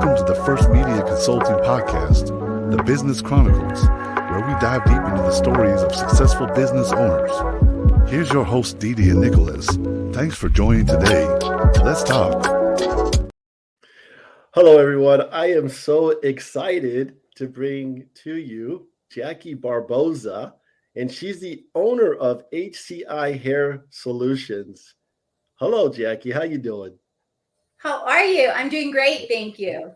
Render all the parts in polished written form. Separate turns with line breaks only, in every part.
Welcome to the First Media Consulting Podcast, The Business Chronicles, where we dive deep into the stories of successful business owners. Here's your host, Didi and Nicholas. Thanks for joining today. Let's talk.
Hello, everyone. I am so excited to bring to you Jackie Barboza, and she's the owner of HCI Hair Solutions. Hello, Jackie. How you doing?
How are you? I'm doing great, thank you.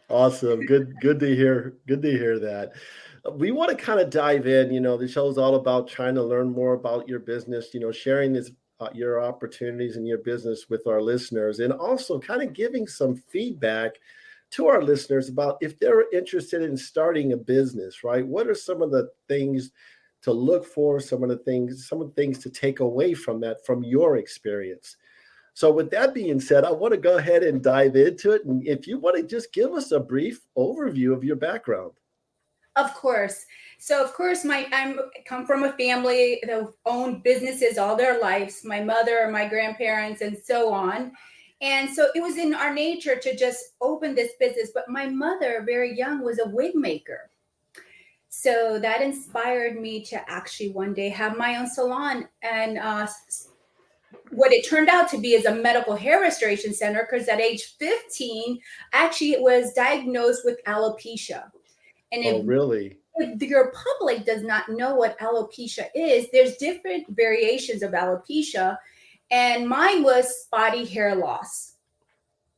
Awesome. Good to hear. Good to hear that. We want to kind of dive in. The show's all about trying to learn more about your business, sharing your opportunities in your business with our listeners, and also kind of giving some feedback to our listeners about if they're interested in starting a business, right? What are some of the things to look for, some of the things to take away from that, from your experience? So with that being said, I want to go ahead and dive into it. And if you want to just give us a brief overview of your background.
Of course. So of course, I come from a family that owned businesses all their lives, my mother, my grandparents, and so on. And so it was in our nature to just open this business. But my mother, very young, was a wig maker. So that inspired me to actually one day have my own salon. And what it turned out to be is a medical hair restoration center, because at age 15, actually it was diagnosed with alopecia. And
Really?
If your public does not know what alopecia is, there's different variations of alopecia. And mine was spotty hair loss.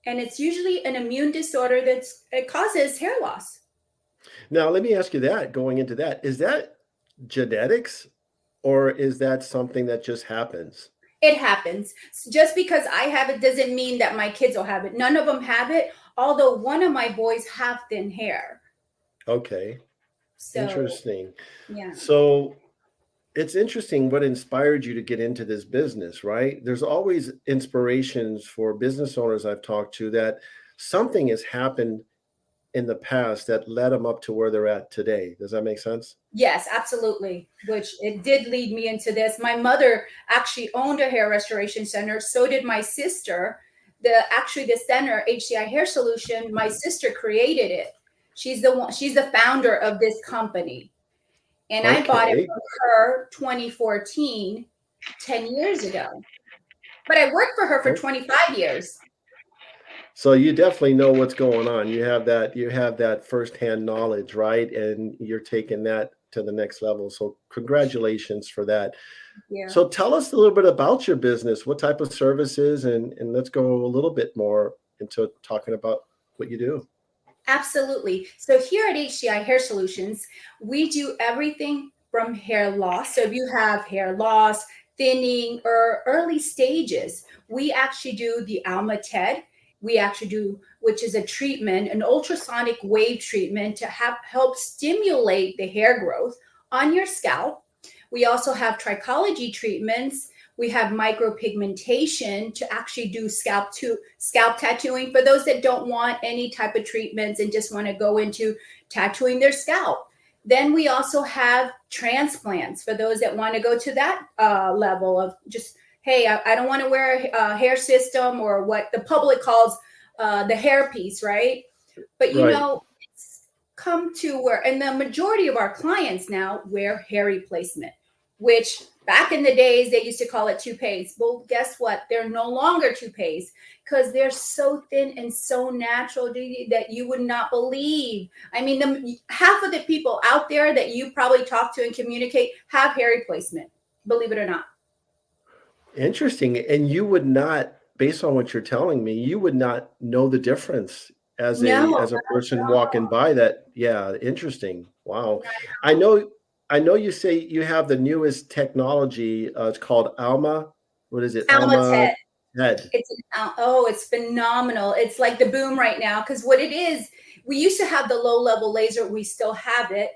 And it's usually an immune disorder it causes hair loss.
Now, let me ask you that, going into that, is that genetics or is that something that just happens?
It happens. Just because I have it doesn't mean that my kids will have it. None of them have it, although one of my boys have thin hair.
Okay. So, interesting.
Yeah.
So it's interesting what inspired you to get into this business, right? There's always inspirations for business owners I've talked to that something has happened in the past that led them up to where they're at today. Does that make sense?
Yes, absolutely. Which it did lead me into this. My mother actually owned a hair restoration center. So did my sister. The center, HCI Hair Solution, my sister created it. She's the founder of this company. And I bought it from her 2014, 10 years ago. But I worked for her for 25 years.
So you definitely know what's going on. You have that firsthand knowledge, right? And you're taking that to the next level. So congratulations for that. Yeah. So tell us a little bit about your business. What type of services, and let's go a little bit more into talking about what you do.
Absolutely. So here at HCI Hair Solutions, we do everything from hair loss. So if you have hair loss, thinning, or early stages, we actually do the alopecia. We actually do, which is a treatment, an ultrasonic wave treatment to help stimulate the hair growth on your scalp. We also have trichology treatments. We have micropigmentation to actually do scalp tattooing for those that don't want any type of treatments and just want to go into tattooing their scalp. Then we also have transplants for those that want to go to that level of just, hey, I don't want to wear a hair system, or what the public calls the hair piece, right? But it's come to where, and the majority of our clients now wear hair replacement, which back in the days, they used to call it toupees. Well, guess what? They're no longer toupees because they're so thin and so natural that you would not believe. I mean, half of the people out there that you probably talk to and communicate have hair replacement, believe it or not.
Interesting. And you would not, based on what you're telling me, you would not know the difference as a person walking by that. Yeah. Interesting. Wow. I know you say you have the newest technology. It's called Alma. What is it?
Alma Head. It's phenomenal. It's like the boom right now, because what it is, we used to have the low level laser. We still have it.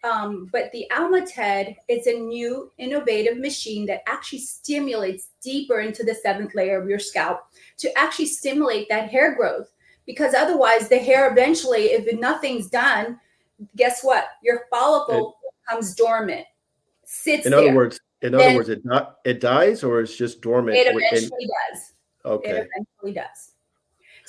But the Alma Head, it's a new innovative machine that actually stimulates deeper into the 7th layer of your scalp to actually stimulate that hair growth. Because otherwise the hair eventually, if nothing's done, guess what? Your follicle becomes dormant, sits there.
In other words, it dies, or it's just dormant?
It eventually does.
Okay.
It eventually does.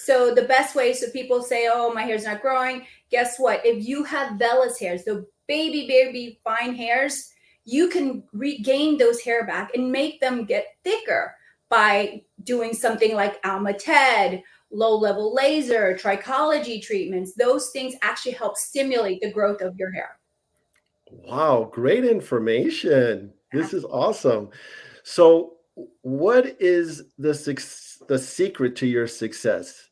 So the best way, so people say, oh, my hair's not growing. Guess what? If you have vellus hairs, the baby fine hairs, you can regain those hair back and make them get thicker by doing something like Alma-Ted, low-level laser, trichology treatments. Those things actually help stimulate the growth of your hair.
Wow, great information. This is awesome. So, what is the secret to your success?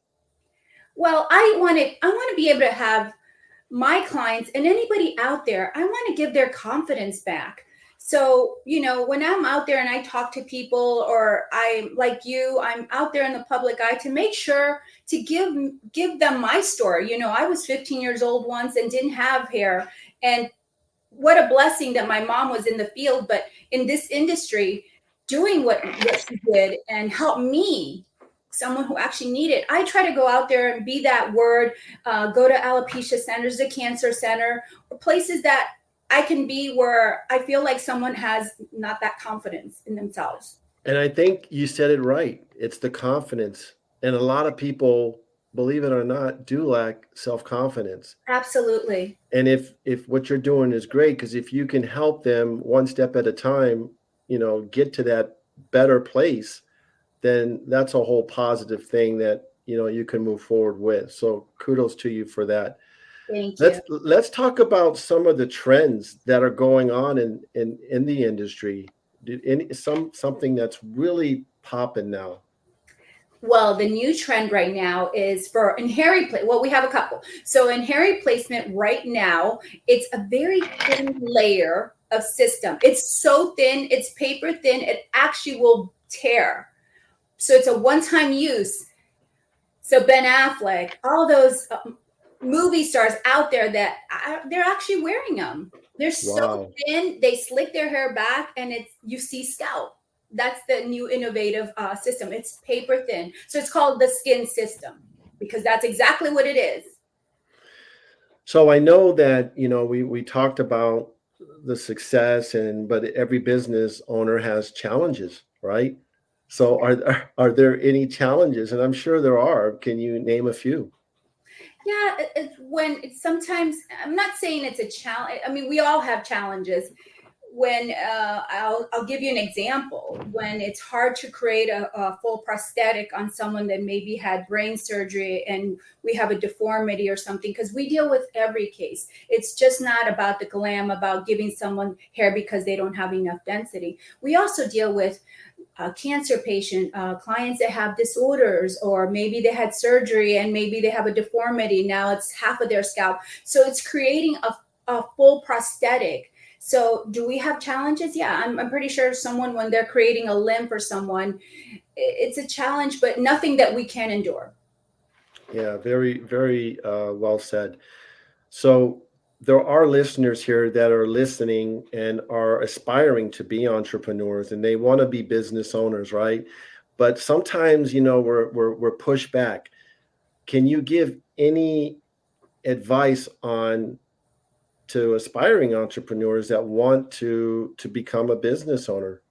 Well, I want to be able to have my clients and anybody out there, I want to give their confidence back. So, when I'm out there and I talk to people, or I'm like you, I'm out there in the public eye to make sure to give them my story. I was 15 years old once and didn't have hair. And what a blessing that my mom was in the field, but in this industry, doing what she did and help me, someone who actually needed. I try to go out there and be that word, go to alopecia centers, the cancer center, or places that I can be where I feel like someone has not that confidence in themselves.
And I think you said it right. It's the confidence. And a lot of people, believe it or not, do lack self-confidence.
Absolutely.
And if what you're doing is great, because if you can help them one step at a time, get to that better place, then that's a whole positive thing that, you can move forward with. So kudos to you for that.
Thank you.
Let's talk about some of the trends that are going on in the industry. Something that's really popping now.
Well, the new trend right now is for in hair replacement. Well, we have a couple. So in hair replacement right now, it's a very thin layer of system. It's so thin, it's paper thin, it actually will tear. So it's a one-time use. So Ben Affleck, all those movie stars out there that they're actually wearing them. They're so thin, they slick their hair back, and you see scalp. That's the new innovative system. It's paper thin. So it's called the skin system because that's exactly what it is.
So I know that, we talked about the success but every business owner has challenges, right? So are there any challenges? And I'm sure there are. Can you name a few?
Yeah, sometimes, I'm not saying it's a challenge. I mean, we all have challenges. When I'll give you an example. When it's hard to create a full prosthetic on someone that maybe had brain surgery and we have a deformity or something, because we deal with every case. It's just not about the glam, about giving someone hair because they don't have enough density. We also deal with cancer patient, clients that have disorders, or maybe they had surgery and maybe they have a deformity. Now it's half of their scalp. So it's creating a full prosthetic. So do we have challenges? Yeah, I'm pretty sure someone, when they're creating a limb for someone, it's a challenge, but nothing that we can't endure.
Yeah, very, very well said. So there are listeners here that are listening and are aspiring to be entrepreneurs, and they want to be business owners, right? But sometimes, we're pushed back. Can you give any advice to aspiring entrepreneurs that want to become a business owner?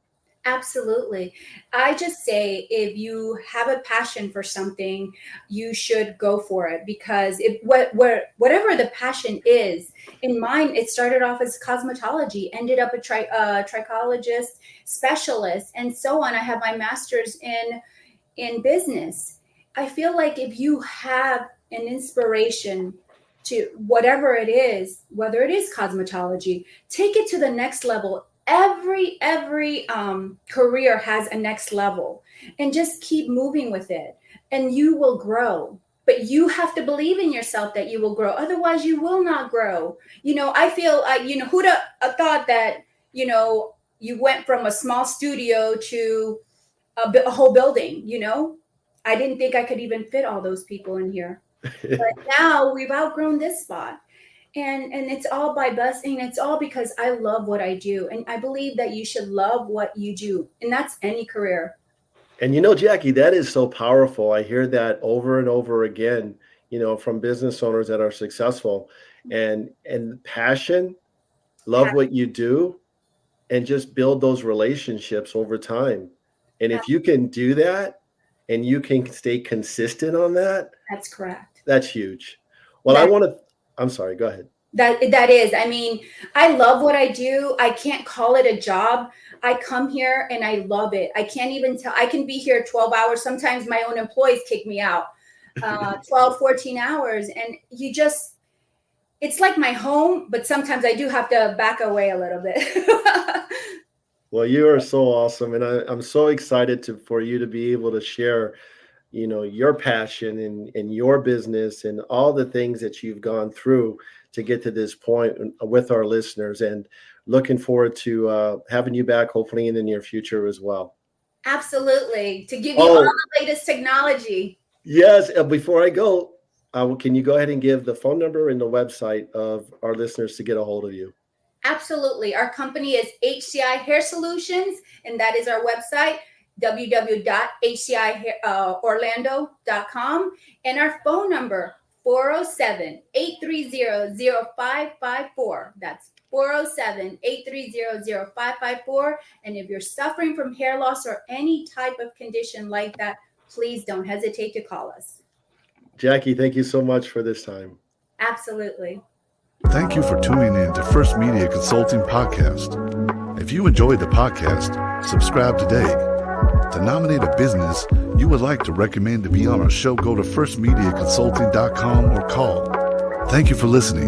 Absolutely. I just say, if you have a passion for something, you should go for it, because whatever the passion is, in mine, it started off as cosmetology, ended up a trichologist, specialist, and so on. I have my master's in business. I feel like if you have an inspiration to whatever it is, whether it is cosmetology, take it to the next level. Every career has a next level, and just keep moving with it, and you will grow. But you have to believe in yourself that you will grow. Otherwise, you will not grow. I feel, who'd have thought that, you went from a small studio to a whole building, I didn't think I could even fit all those people in here. But now we've outgrown this spot. And it's all by blessing. It's all because I love what I do. And I believe that you should love what you do. And that's any career.
And Jackie, that is so powerful. I hear that over and over again, from business owners that are successful, and passion, love what you do, and just build those relationships over time. And if you can do that, and you can stay consistent on that,
That's correct.
that's huge. Well, I'm sorry, go ahead.
That is, I mean, I love what I do. I can't call it a job. I come here and I love it. I can't even tell. I can be here 12 hours. Sometimes my own employees kick me out 12, 14 hours. And it's like my home, but sometimes I do have to back away a little bit.
Well, you are so awesome. And I'm so excited for you to be able to share, your passion and your business and all the things that you've gone through to get to this point with our listeners, and looking forward to having you back hopefully in the near future as well.
Absolutely. To give you all the latest technology.
Yes. Before I go, can you go ahead and give the phone number and the website of our listeners to get a hold of you?
Absolutely. Our company is HCI Hair Solutions, and that is our website, www.hciorlando.com, and our phone number, 407-830-0554. That's 407-830-0554. And if you're suffering from hair loss or any type of condition like that, please don't hesitate to call us.
Jackie, thank you so much for this time.
Absolutely.
Thank you for tuning in to First Media Consulting Podcast. If you enjoyed the podcast, subscribe today. To nominate a business you would like to recommend to be on our show, go to firstmediaconsulting.com or call. Thank you for listening.